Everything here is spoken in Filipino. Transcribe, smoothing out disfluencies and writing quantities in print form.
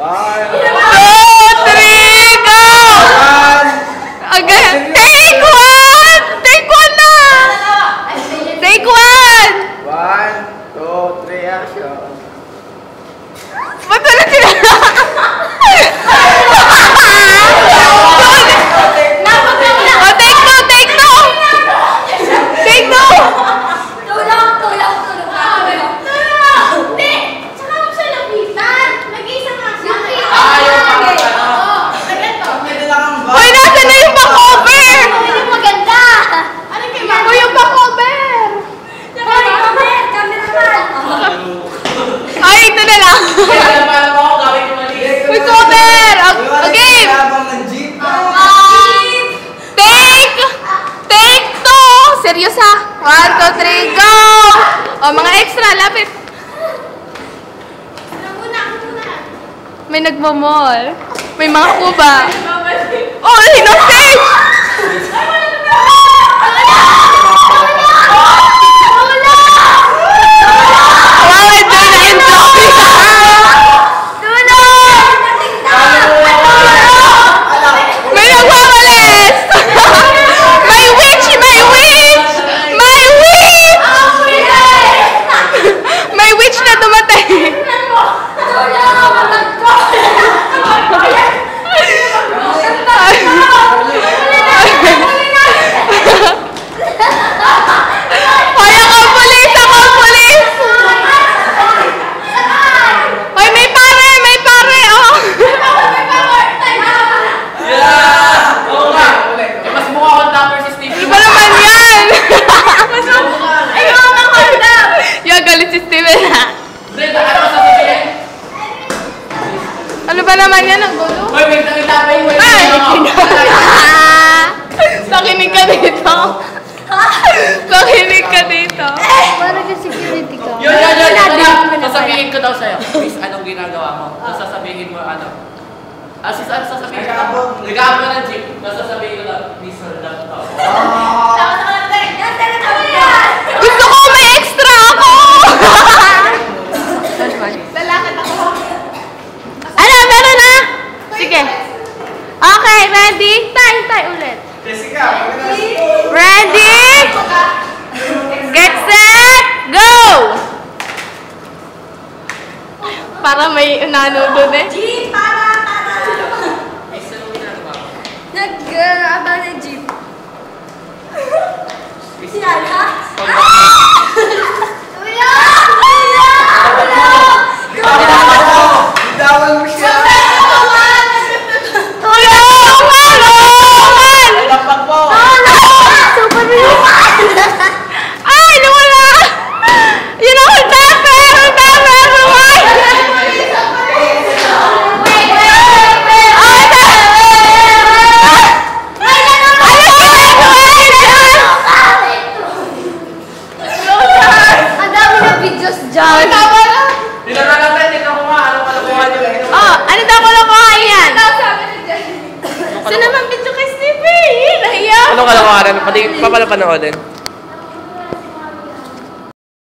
3, go! Again. Take one! Take one na! Take one! 1, 2, 3, action. Ba't ulit sila? Serious ha? 1, 2, 3, go! O, mga extra, lapit. May nagmamall. May mga kuba. Oh, no stage! Wow, enjoy na enjoy! May nagmamalis! May witch! May witch! May witch na dumatay! Hoy, ako pulis! Ako pulis! Hoy, may pare! May pare! Oh! Yeah! Oo nga! Mas mukha akong dapper si Steve. Iba naman yan! Mas mukha! Ayaw naman ako dap! Yung galit si Steven ha? Ano ba naman yan? Ang gulo? Hoy, may tapay mo! Ay! Pakinig ka dito! Pakinig ka dito! Parang yung security ka. Yun! Sasabihin ko daw sa'yo. Miss, anong ginagawa mo? Sasabihin mo ano? Sis, ano sasabihin ko? Nag-aap ka ng jeep. Sasabihin ko daw, Miss, lang to. Gusto ko may extra ako! Lalakad ako. Ano? Meron na? Sige. Okay, ready? Tay ulit. Jessica, Ready? Get set, go! Para may nanonood eh. Jeep, para! Nag-aba na jeep. Sinala? Bitawan mo siya! Lapag mo! Super ay, nawala! Yun ako, dapper! Ang dami na videos dyan. Tinanong natin, tignan ko nga, anong kalakuhan nyo? Oh, ano daw ko nakuha yan? Saan naman video kay Stevie? Nahiya! Anong kalakuhan? Pati pa pala panoodin?